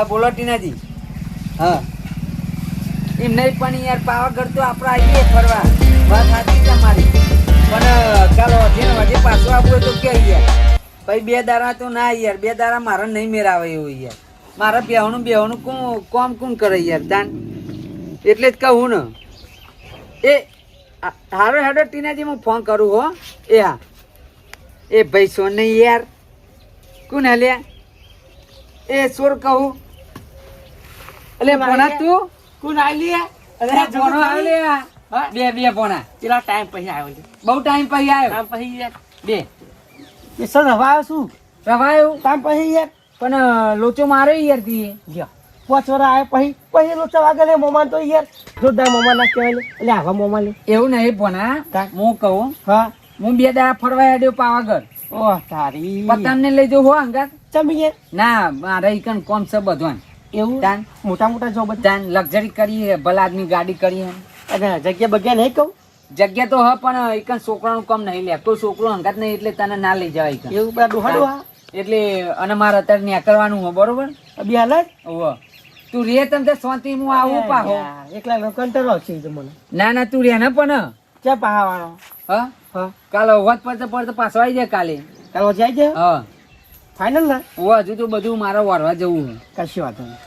બોલો ટીનાજી. હા એમ નહીં પણ યાર પાવાગઢ તો આપણે આવીએ ફરવા. વાત સાચી તમારી, પણ ચાલો હજી પાછું આવવું હોય તો કે યાર ભાઈ 2 દાડા તો ના યાર, 2 દાડા મારે નહીં મેળાવે એવું યાર. મારે બેહવાનું કોમ કોણ કરે યાર દાન, એટલે જ કહું ને. એ હારો હેડો ટીનાજી હું ફોન કરું હો. એ હા એ ભાઈ સોન નહીં યાર, કોણ હાલ્યા એ સોર કહું એટલે પોણા તું કોણ આલી અરે પોણો આવ્યો બે પોણા કેટલા ટાઈમ પછી આવ્યો છે? બહુ ટાઈમ પછી આવ્યો. ટાઈમ પછી યાર બે એ સર રવાયો શું રવાયું ટાઈમ પછી યાર પણ લોચો માર્યો યાર તી ગયો 5 વાર આવ્યો પછી લોચો વાગે લે મોમાન તો યાર જોરદાર મોમાન ના કહેવાય લે એટલે આવા મોમાન લે એવું નહીં પોણા. હું કહું હા હું 2 દાડા ફરવા આવ્યો પાવાગઢ. ઓહ તારી પતંગ ને લઈ જાઉં હો અંગાત. ચમી યાર ના મારે ઈકન કોમ છે બધું. એવું તાન મોટા મોટા જો બધા તાન લક્ઝરી કરીએ, ભલા આદમી ગાડી કરીએ. અને જગ્યા બગ્યા નહીં કહું જગ્યા તો હ પણ ઈકન છોકરાનું કામ નહીં લે, કોઈ છોકરો અંગાત નહીં એટલે તને ના લઈ જવાય ઈકન. એવું પેલા ડોહાડો હા એટલે અને મારે અત્યારે નીકળવાનું હોય બરોબર. અભી હાલ જ ઓહો તું રે તમ તે શાંતિ હું આવું પાહો. એકલા નો કંટાળો આવશે તો મને ના ના તું રે ને પણ ક્યાં પાહાવાનો હા હા કાલે વાત પડતે પાછો આવી જાય કાલે. કાલ જાય છે હા ફાઇનલ ના ઓ હજુ તો બધું મારે વારવા જવું છે. કશી વાત નહીં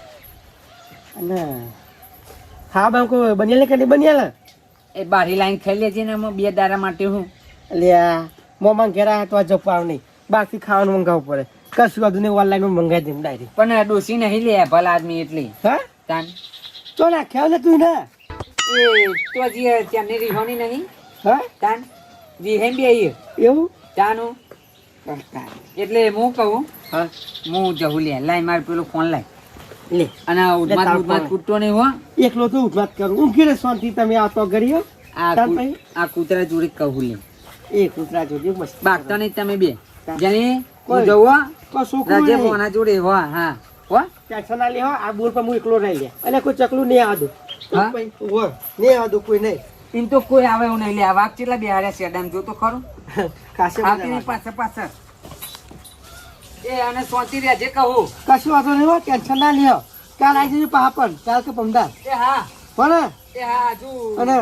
અને હા બામ કો બનિયાલે કે નહીં બનિયાલે એ બારી લાઈન ખાઈ લેજે ને 2 દાડા માટે હું એટલે આ મોમાં ઘેર આવ્યા તો આ જપાવ નહીં બહારથી ખાવાનું મંગાવવું પડે કશું વાંધો નહીં ઓનલાઈન મંગાવી દઉં ડાયરેક્ટ પણ ડોસી નહીં લે ભલા આદમી એટલી. હા તાન તો નાખ્યા ને તું ને એ તો જે ત્યાંની રીહોની નહીં હા તાન રીહેન બી આવીએ એવું તાનું એટલે હું કહું હા હું જવું લે લાઈ માર પેલો ફોન લાય લે અને ઉદમાત કૂટતો નહીં હો. એકલો તો ઉઠવાત કરું ઊંઘી રે શાંતિ તમે આવતો ઘડી હો આ કૂતરા જોડે જ કહું લે એ કૂતરા જોડે મસ્ત બાગતો નહીં તમે બે જેની કોઈ. જવું કોઈ છોકરું રજે નહીં. ફોના જોડે હો. હા હો ટેન્શન ના લે હો આ બોર પર હું એકલો રહી લે અને કોઈ ચકલું નહીં આવતું હા? નહીં આવતું કોઈ નહીં એમ તો કોઈ આવે એવું નહીં લે. આ વાઘ કેટલા બેહાડ્યા શેડામ જો તો ખરું. ખાસે આવતી નહીં પાછળ એ અને સોંતી રહેજે કહું. કશું વાંધો નહીં હો ટેન્શન ના લ્યો કાલ આવી જજો પા પણ કાલ કે પમદાર એ હા પણ એ હા હજુ અને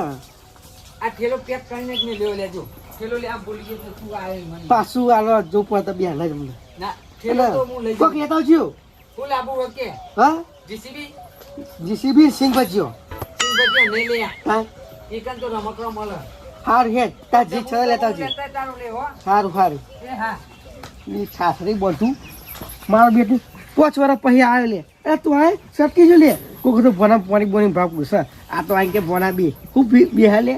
આ થેલો પેક કરીને જ મેં લેવો લેજો. થેલો લે આ બોલી ગયો તો તું આવે મને. પાછું આલો જો પડે બે હાલ જ અમને ના થેલો તો હું લઈ કોક જાઉં. લેતા આવજો ફૂલ આબુ ઓકે હા જીસીબી જીસીબી સિંગ ભજીયો સિંગ બજે નહીં લે. હા એકન તો રમકડો મળે. હાર હેડ તાર જી છ લેતા આવજો લેતા તારું લે હો. સારું સારું એ હા ની છાસરી બધું મારું બેટું 5 વર્ષ પછી આવે લે એ તું આય સટકી જો લે કોક તો ભણા પાણી બોની ભાગ પૂછે આ તો આઈ કે ભણા બે હું બે હાલે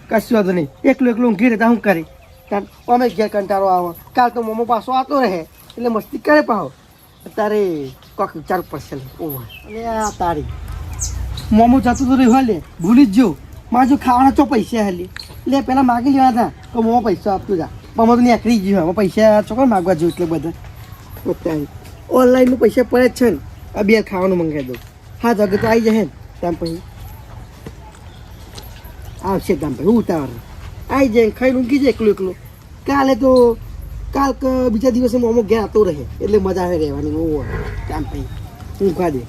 કશું વાંધો નહીં એકલું ઊંઘી રહેતા હું કરી તાર અમે ઘેર કંટાળો આવે કાલ તો મોમો પાછો આવતો રહે એટલે મસ્તી કરે પાહો તારે કોક વિચાર પડશે ઓહ અને આ તારી મોમો જતું તો રહ્યું લે ભૂલી જ જો મારે જો ખાવાના ચો પૈસા હાલે લે પેલા માગી લેવા હતા તો મોમો પૈસા આપતું જા પણ તો નીકળી ગયો હવે પૈસા ચોક્કસ માગવા જેવું એટલે બધા અત્યારે ઓનલાઈનનું પૈસા પડે જ છે ને આ બે ખાવાનું મંગાવી દઉં હા જગત તો આવી જશે ને ત્યાં પછી આવશે ત્યાં પછી ઉતાવળ આવી જાય ખાઈને ઊંઘી જાય એકલું કાલે તો કાલ બીજા દિવસે મોમો ઘેર આવતો રહે એટલે મજા આવે રહેવાની ઓવો ત્યાં પછી ઊંઘવા દે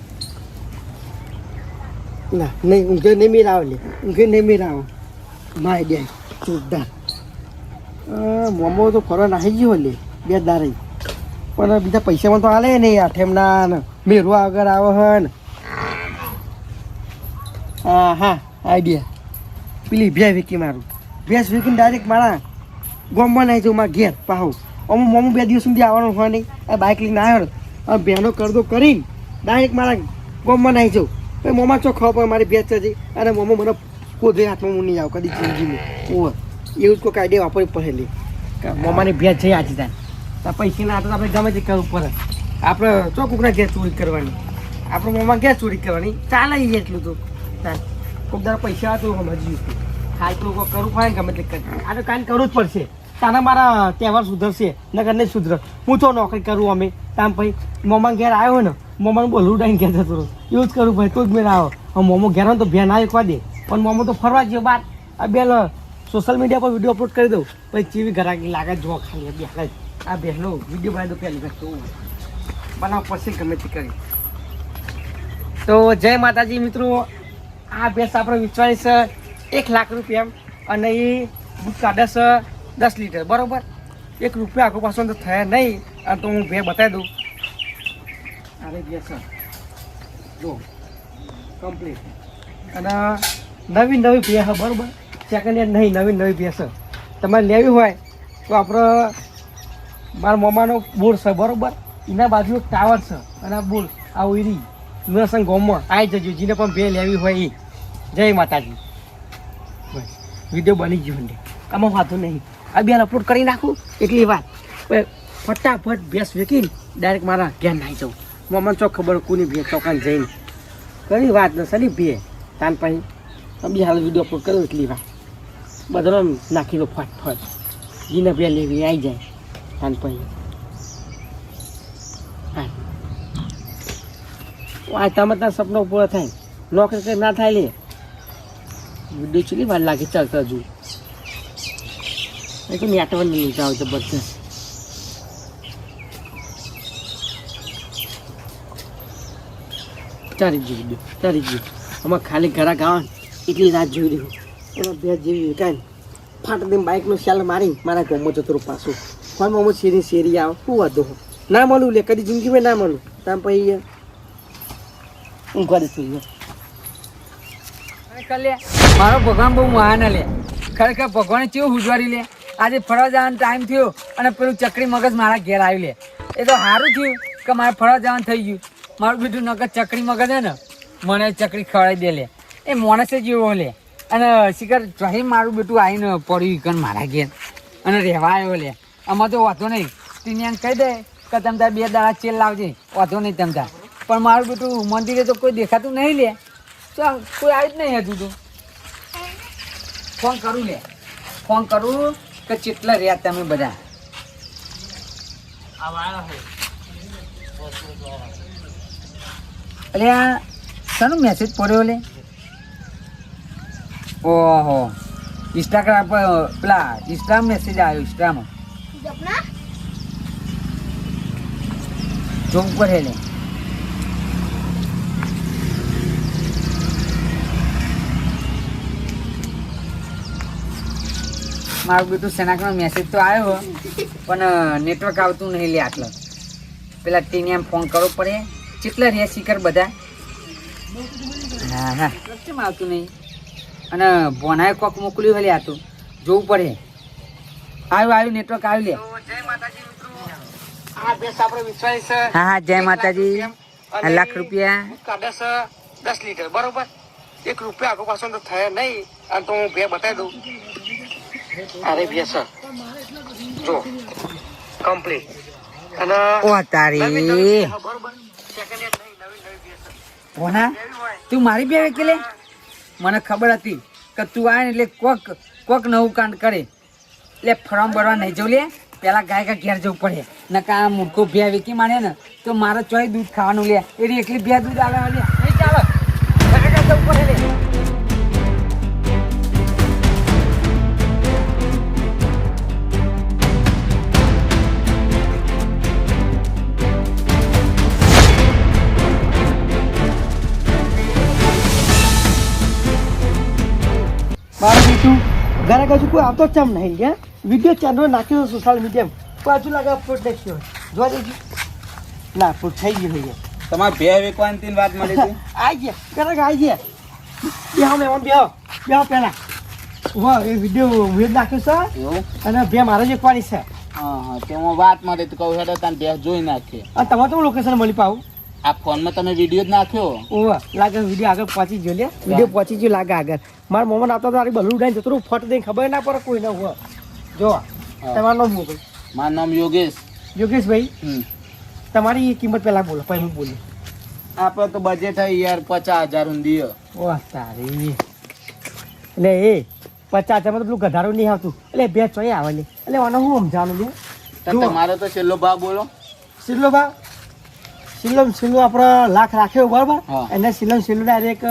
ના નહીં ઊંઘે નહીં મેર આવે લે ઊંઘે નહીં મેર આવે માય દે જોરદાર મોમો તો ફરવા નાહી ગયો લે 2 દારે પણ બીજા પૈસામાં તો હાલે નહીં આઠેમના ને મેરવા વગર આવે હે ને હા હા આઈડિયા પેલી ભેંસ વીકી મારું ભેંસ વીકીને ડાયરેક્ટ મારા ગોમમાં નાહી જાઉં મારા ઘેર પાહું અમુક મોમું 2 દિવસ સુધી આવવાનું હોય નહીં આ બાઇક લઈને આવ્યો ને અને બહેનો કરદો કરીને ડાયરેક્ટ મારા ગોમમાં નાહી જાઉં પછી મોમાં ચો ખાવ પડે મારી ભેંસ છે અને મોમો મને કોધે હાથમાં હું નહીં આવું કદી જિંદગીમાં ઓહ એવું જ કોઈ આઈડિયા વાપરવી પડે લે મોમાની ભેંસ છે આજે ત્યાં પૈસા ના તો આપણે ગમે તે કરવું પડે આપણે ચોકુકના ઘેર ચોરી કરવાની આપણે મોમાં ઘેર ચોરી કરવાની ચાલે એટલું તો કોઈક દાડા પૈસા તો સમજ્યું હાલ તો કરવું પડે ગમે તે આ તો કાંઈ કરવું જ પડશે તાના મારા તહેવાર સુધરશે નગર નહીં સુધર હું તો નોકરી કરું અમે તામ પછી મોમાં ઘેર આવ્યો ને મોમાનું બોલું ડાઈને ઘેર જતો રહું એવું જ કરું ભાઈ તો જ મેં આવો મોમો ઘેર તો ભેન ના એકવા દે પણ મોમો તો ફરવા ગયો બાર આ બે સોશિયલ મીડિયા પર વિડીયો અપલોડ કરી દઉં પછી ચીવી ઘરાકી લાગે જોવા ખાલી બે આ બહેનો વિડીયો બનાવી દો પહેલી વસ્તુ બનાવ પડશે ગમે તે કરી તો જય માતાજી મિત્રો, આ ભેંસ આપણે વેચવાની છે 1 લાખ રૂપિયા અને એ દૂધ કાઢે છે 10 લીટર બરોબર. 1 રૂપિયા આખો પાછો તો થયા નહીં. અને તો હું ભે બતાવી દઉં. અરે ભેંસ જો કમ્પ્લીટ અને નવી ભેંસ છે બરોબર. સેકન્ડ હેન્ડ નહીં, નવી ભેંસ છે. તમારે લેવી હોય તો આપણે મારા મમ્માનો બોર છે બરોબર. એના બાજુ એક ટાવર છે અને આ બોર આવું એરી લુણાસણ ગામમાં આવી જજો. જેને પણ બે લેવી હોય એ. જય માતાજી. બસ વિડીયો બની ગયો ને આમાં વાંધો નહીં. આ બેન અપલોડ કરી નાખું એટલી વાત. ફટાફટ ભેંસ વેકીને ડાયરેક્ટ મારા ઘેર નાહી જાઉં. મમ્માને ચોક ખબર કોની ભેંસ ચોકાને જઈને કરી વાત ને સની ભે તાન પછી બી હાલ વિડીયો અપલોડ કર્યો એટલી વાત. બધાનો નાખી દો ફટ. જેને બે લેવી આવી જાય તાન પછી. આ તમે તાર સપનો પૂરો થાય. નોકરી કંઈ ના થાય લે. વિડીયો ચલી વાર લાગે ચાલતા હજુ. એ તો નેટવર્ક નહીં જાવ જબરદસ્ત. ચાલી જ વિડીયો ચાલી જ. આમાં ખાલી ઘરા ગાવા એટલી રાત જોઈ રહ્યું. એમાં બે જેવી કાંઈ ફાટ દઈને બાઇકનો સેલ મારી મારા ગામમાં જતો રહું પાછું. ફોનમાં શેરી આવે શું વાંધો ના મળું લે કદી જિંદગીમાં ના મળું.តាមપછી હું કરી છું મારો ભગવાન બહુ મહાન લે. ખરેખર ભગવાને કેવું ઉજવાડી લે. આજે ફરવા જવાનો ટાઈમ થયો અને પેલું ચકરી મગજ મારા ઘેર આવી લે. એ તો સારું થયું કે મારે ફરવા જવાનું થઈ ગયું. મારું બીજું નગર ચકરી મગજ હે ને મને ચકરી ખવડાવી દે લે. એ માણસે જેવો લે. અને શિખર જઈ મારું બેટું આવીને પડ્યું ઈકન મારા ઘેર અને રહેવા આવ્યો લે. આમાં તો વાંધો નહીં. ટીનિયાને કહી દે કે તમે તાર 2 દાડા ચેલ લાવજે, વાંધો નહીં તમ તાર. પણ મારું બેટું મંદિરે તો કોઈ દેખાતું નહીં લે. ચાલ કોઈ આવી જ નહીં હતું. તો ફોન કરું લે. ફોન કરું કે કેટલા રહ્યા તમે બધા. અરે આ શાનો મેસેજ પડ્યો લે. ઓહો ઇન્સ્ટાગ્રામ પર પેલા ઇન્સ્ટાગ્રામ મેસેજ આવ્યો. ઇન્સ્ટામાં જોવું પડે લે. મારું બેટું સેનાકનો મેસેજ તો આવ્યો પણ નેટવર્ક આવતું નહીં લે. આટલો પેલા ટીનિયામ ફોન કરવો પડે. કેટલા રહ્યા શિખર બધા. હા કેમ આવતું નહીં. અને બોનાએ કોક મોકલ્યું હલે. આ તો જોવું પડે. આવ્યું નેટવર્ક આવ્યું લે. હા જય માતાજી. 1 લાખ રૂપિયા કાઢે છે 10 લીટર બરોબર. 1 રૂપિયા આખો પાછો તો થયા નહીં. અને તો હું બે બતાવી દઉં. અરે ભેંસ જો કમ્પ્લીટ અને ઓ તારી બોના તું મારી બે વેકી લે. મને ખબર હતી કે તું આવે ને એટલે કોક નવું કાંડ કરે. એટલે ફોર્મ ભરવા નહીં જવું લે. પેલા ગાય ઘેર જવું પડે. નકા આ મૂર્ખો બે વેકી મારે ને તો મારે ચોય દૂધ ખાવાનું લે. એની એકલી બે દૂધ આવે લે. નહીં ચાલો ગાય જવું પડે લે. મારું બીજું ઘરે કશું કોઈ આવતો જ ચમ નહીં ગયા. વિડીયો ચેનલ નાખ્યો સોશિયલ મીડિયામાં પાછું લાગે અપલોડ નાખ્યો. જોવા દેજો ના અપલોડ થઈ ગયું હોય. તમારે બે વેકવાની વાત મળી હતી. આવી ગયા ઘરે આવી ગયા. બેહો મેં બેહો પહેલાં વાહ એ વિડીયો વેદ નાખ્યો છે એવું અને બે મારે જ એકવાની છે. હા તેમાં વાત મળી તો કહું હેડો તને બે જોઈ નાખીએ. અને તમારે તો લોકેશન મળી પાવું. આ ફોનમાં તમે વિડીયો જ નાખ્યો. ઓવા લાગે વિડીયો આગળ પહોંચી ગયો લે. વિડીયો પહોંચી ગયો લાગે આગળ. મારા મોમાં આવતા તારી બલૂન ઉડાઈને જતું ફટ દઈને ખબર ના પડે કોઈ ના હોય. જો તમારું નામ બોલો. મારું નામ યોગેશ. યોગેશભાઈ તમારી કિંમત પહેલાં બોલો પછી હું બોલું. આપણે તો બજેટ હોય યાર 50,000 ઊંધી. વાહ તારી એટલે એ 50,000 તો પેલું ગધારો નહીં આવતું. એટલે બે ચોય આવે ને એટલે આને હું સમજાવાનું લે. તમારો તો છેલ્લો ભાવ બોલો. સિલ્લો ભાવ સિલ્લો આપણે લાખ રાખ્યો બરાબર. હા. એને સિલ્લો ડાયરેક્ટ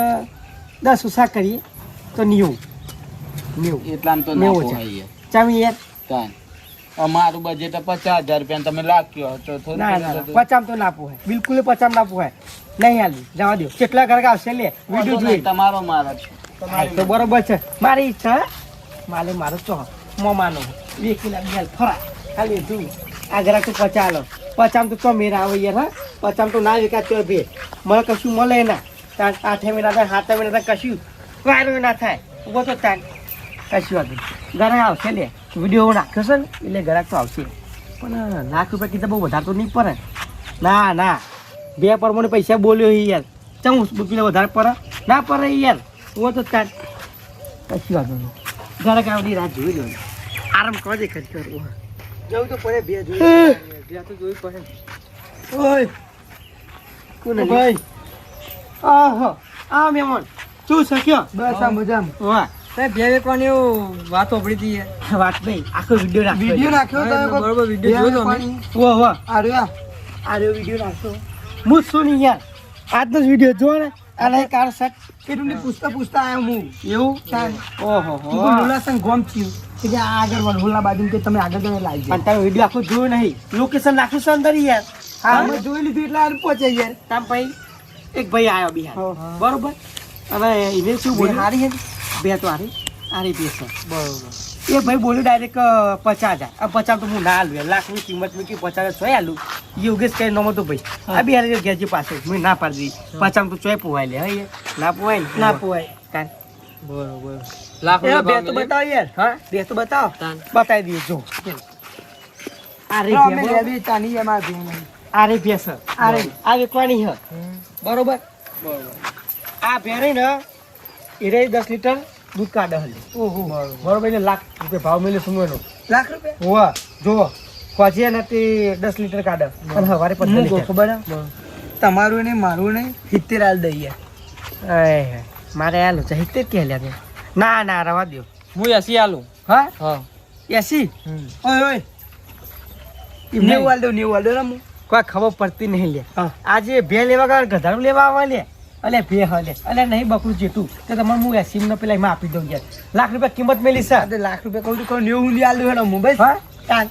10 ઓછા કરીએ તો 90 એટલામાં તો ના નેવું પોહાય યાર. ચાવી યાર કાંઈ અમારું બજેટ 50,000 રૂપિયા તમે લાખ કયો તો થોડું ના ના થોડું પચામ તો ના પોહાય બિલકુલ પચામ ના પોહાય નહીં હાલી જવા દો કેટલા ઘર આવશે લે વિડીયો જોઈ તમારો મારો જ. હા, તો બરોબર છે મારી ઈચ્છા હે? મારો ચો મોમાનો 2 કિલો બેલ ફરા ખાલી જોઈ આ ઘરાક તો પચાલો પચામ તો મેરા આવે યાર હા પચામ તો ના વિકા તો ભે મને કશું મળે ના 8 મહિના 7 મહિના કશું વાયરો ના થાય ઉભો તો તાન કશું હતું ઘરે આવશે લે વિડીયો નાખ્યો છે ને એટલે ઘરાક તો આવશે પણ લાખ રૂપિયા કીધા બહુ વધારે તો નહીં પડે ના ના 2 પરમોને પૈસા બોલ્યો યાર ચમ કિલો વધારે પડે ના પડે યાર ઉભો તો તાન કશું વાંધો નહીં ઘરાક આવડી રાત જોઈ લો આરામ કરે ખર્ચો જવું તો પડે બે તો જોઈ પડે ઓય કોને ભાઈ આહો આ મેમન શું શક્યો બસ આ મજામાં વાહ સાહેબ બે વેકવાની વાત સાંભળી હતી યાર. વાત નહીં આખો વિડીયો નાખ્યો બરોબર વિડીયો જોયો અમે. વાહ વાહ આર્યો વિડીયો નાખ્યો હું શું નહીં યાર આજનો જ વિડીયો જો ને અને કાર સટ કેટલું પૂછતા આવ્યો હું એવું ઓહો હુલાસન ગોમ થયું કે આગળ વલહોલા બાજુ કે તમે આગળ જઈને લાવી પણ તમે વિડીયો આખો જોયો નહીં લોકેશન નાખ્યું છે અંદર યાર હા મેં જોઈ લીધું એટલે આ પહોંચે યાર તામ ભાઈ એક ભાઈ આવ્યો બિહાર બરોબર અને એને શું બોલ્યું હારી હે બે તો હારી બે છે બરોબર એ ભાઈ બોલ્યું ડાયરેક્ટ 50,000 આ 50 તો હું ના હાલું લાખની કિંમત મૂકી 50,000 ચોય હાલું યોગેશ કઈ નમો તો ભાઈ આ બિહારી ઘેરજી પાસે મેં ના પાડી દીધી 50 તો ચોય પોવાય લે હે ના પોવાય ને ના પોવાય કાન બરોબર લાખ બે રૂપિયા તો ભાવ બતાવો યાર હા બે તો બતાવો તાન. બતાવી દઈએ જો આ રે ભેસ આ વેચવાની હ બરોબર આ ભેરી ને એ રે 10 લીટર દૂધ કાઢે હલે ઓહો બરોબર એટલે લાખ રૂપિયા ભાવ મળે સમયનો લાખ રૂપિયા હોવા જો પછી ને તે 10 લીટર કાઢે અને હવારે 15 ખબર તમારું ને મારું ને 70 આલ દઈએ મારે આલો છે 70 કે લ્યા ના ના રવા દો હું 80 આલું. હા હા 80 ઓય ઓય નેવું આલ દો ને હું કોઈ ખબર પડતી નહીં લે આજે ભે લેવા ગયા ગધાડું લેવા આવવા લે અલે ભે હલે અલે નહીં બકરું જેટું તો તમારે હું 80 ને પેલા એમાં આપી દઉં યાર લાખ રૂપિયા કિંમત મેલી છે લાખ રૂપિયા કહું તો 90 આલ દો હેડો મુંબઈ હા તાન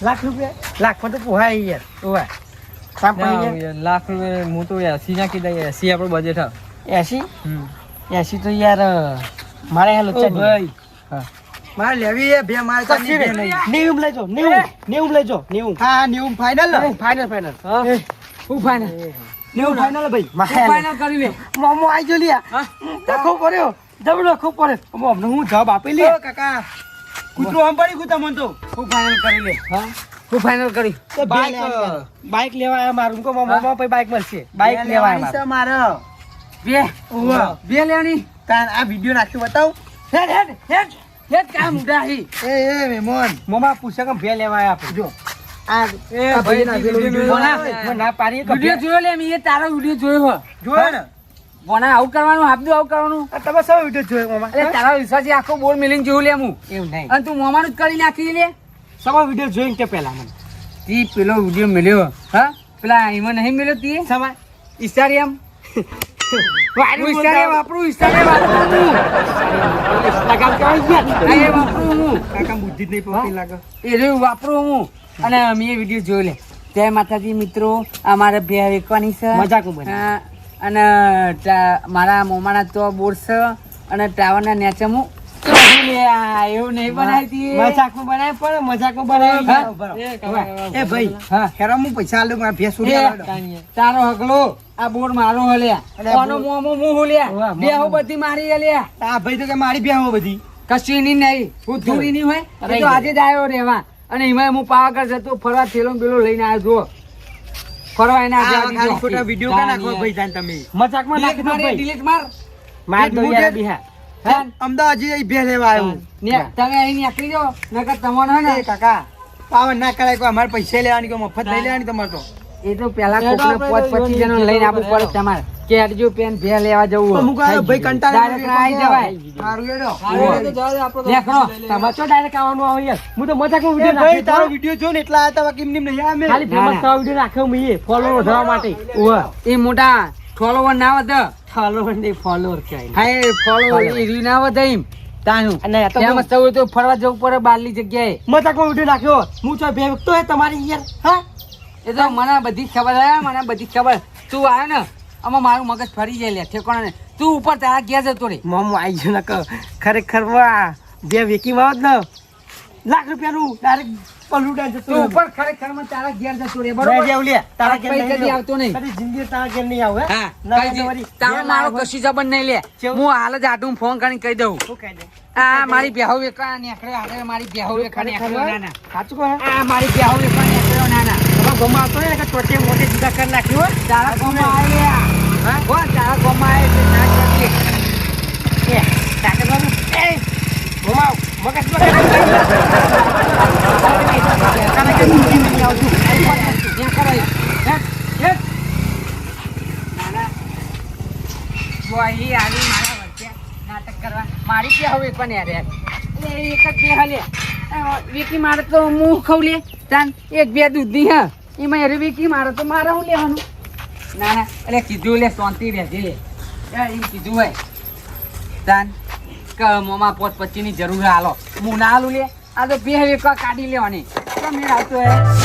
લાખ રૂપિયા લાખ માં તો પોહાય યાર ઓવા કામ પડી ના, યાર, લાખ રૂપિયા હું તો 80 ના કીધા યાર. 80 આપણો બજેટ હા. 80 તો યાર મારે હેલો ઓ ભાઈ. હા મારે લેવી એ બે મારે તાની બે નહીં. 90 લેજો 90 લેજો 90 હા 90 ફાઇનલ ફાઇનલ હા હું ફાઇનલ 90 ફાઇનલ ભાઈ ફાઇનલ કરી લે. મોમો આઈ જો લ્યા હા? ડખો પડ્યો જબડો ખો પડે અમને હું જવાબ આપી લે ઓ કાકા કૂતરો આમ પડી કૂતા મન તો હું ફાઇનલ કરી લે. હા હું ફાઇનલ કરી. બાઈક લેવા આવ્યા મારું કો મોમો પછી બાઈક મળશે બાઈક લેવા આવ્યા છે મારે બે ઓવા. બે લેવાની. તાન આ વિડિયો નાખ્યો બતાવ હેડ હેડ હેડ હેડ કામ ઉડાહી. એ મેમોન મોમા પૂછે કે ભે લેવા આવ્યા આપણે જો આ એ આ ભાઈ ભાઈ નાખેલો વિડિયો મને ના પાડી કે વિડિયો જોયો લે મેં તારો વિડિયો જોયો હો. જોયો ને બોના આવું કરવાનું આપજો આવું કરવાનું. આ તમે સૌ વિડિયો જોયો મોમા એટલે તારા વિશ્વાસ આખો બોર મેલીને જોયું લે હું. એવું નહીં અને તું મોમાનું જ કરી નાખી લે. સૌ વિડિયો જોઈને કે પહેલા મને તી પેલો વિડિયો મળ્યો હા પેલા એમાં નહીં મળ્યો તી સમય ઇન્સ્ટાગ્રામ વાયરલ ઇન્સ્ટાગ્રામ વાપરું ઇન્સ્ટાગ્રામ વાપરું લગાવ કે આવી ગયા હું. એ વાપરું હું કાકા બુદ્ધિ જ નહીં પકડી લાગે એ રહ્યું વાપરું હું અને મેં એ વિડીયો જોઈ લે. જય માતાજી મિત્રો અમારે બે વેચવાની છે મજાકનું બને. હા, અને મારા મોમાના તો બોર છે અને ટાવરના નેચે હું એવું નહીં બનાવી હતી. મજાકમાં બનાય પણ મજાકમાં બનાય હા? બરાબર એ ભાઈ હા હેરો હું પૈસા આલું મારા ભેંસ ઉડી એ, આવે તારો હગલો આ બોર મારો હલ્યા અલે કોનો બોર- મોમો મું હલ્યા વાહ, બે હો બધી મારી હલ્યા આ ભાઈ તો કે મારી ભેહો બધી કશું ની નહીં હું ધૂળી ની હોય અરે એ તો આજે જ આવ્યો રહેવા અને એમાં હું પાવાગઢ જતો ફરવા થેલો ને પેલો લઈને આવ્યો જો ફરવા એના આ આજે ખાલી દીધો. ખોટા વિડિયો કા નાખો ભાઈ તાન તમે મજાકમાં Delete નાખી દો માર, ભાઈ delete માર. માર દો હું યાર કે- બિહાર હા? અમદાવાદ જઈ ભે લેવા આવ્યો ને તમે અહીં નીકળી જાઓ નકર તમને હે એ ને કાકા પાવન ના કરાય કોઈ અમારે પૈસા લેવાની કોઈ મફત લઈ લેવાની તમારે તો એ તો પેલા એ તો કોકને આપણે 25 જણો લઈને આપવું પડે તમારે કે અડજો પેન ભે લેવા જવું અમુક આ ભાઈ કંટાળે Direct આવી જવાય. સારું હેડો દેખો તમારે તો ડાયરેક્ટ આવવાનું આવે યાર હું તો મજાકમાં એ વિડિયો ભાઈ નાખ્યો તારો તો. વિડિયો જો ને એટલા આતા બાકી એમને નહીં આવે ખાલી ના, ફેમસ થવા વિડિયો નાખ્યો મેં ફોલોવર વધવા માટે ઓવા એ મોટા ફોલોવર ના વધે ફોલોવર નહીં ફોલોવર કહેવાય હા એ ફોલોવર એ રહ્યું ના વધે એમ તાનું અને આ તો ત્યાં મસ્ત હોય તો ફરવા જવું પડે બહારની જગ્યાએ મજાક માં ઉઠી નાખ્યો હું છો બે વખતો હે તમારી યાર હા એ તો મને બધી ખબર હે મને બધી ખબર તું આવ્યો ને આમાં મારું મગજ ફરી જાય લે ઠેકોણા ને તું ઉપર તારા ગયા જતો રે મોમો આવી ગયો ને ખરેખર વાહ બે વેકી માં ને લાખ રૂપિયાનું ડાયરેક્ટ પલુડા જતો તું ઉપર ખરેખર માં તારા ઘેર જતો રે બરોબર લે તારા ઘેર કઈ કદી આવતો નહીં કદી જિંદગી તારા ઘેર નહીં આવે હા ના, કઈ તમારી તારો ઘેર મારો આવે. કશી જબર નહીં લે કેવું? હું હાલ જ આટું ફોન કરીને કહી દઉં શું કહી દે આ મારી બેહુ વેકા નીકળ્યો હારે મારી બેહુ વેકા નીકળ્યો ના ના સાચું કહે આ મારી બેહુ વેકા નીકળ્યો ના ના હવે ગમા હતો ને કે ટોટે મોટે જુદા કરી નાખ્યો હો. તારા ગોમાં આવ્યા હા હો તારા ગોમાં આવે છે ના કરીએ એ તાકે બાબુ એ ઘુમાવ મગજ મારી કે હવે પણ યાર એક જ બે હાલે વેકી મારે તો હું ખવ લે તાન એક બે દૂધની હા એમાં અરે વેકી મારે તો મારે હું લેવાનું ના ના એટલે કીધું લે શાંતિ રહેજે એમ કીધું હોય તાન મોમાં 5-25 ની જરૂર હાલો હું ના હાલું લે આ તો બે વેકા કાઢી લેવાની તો મેં આવતો હે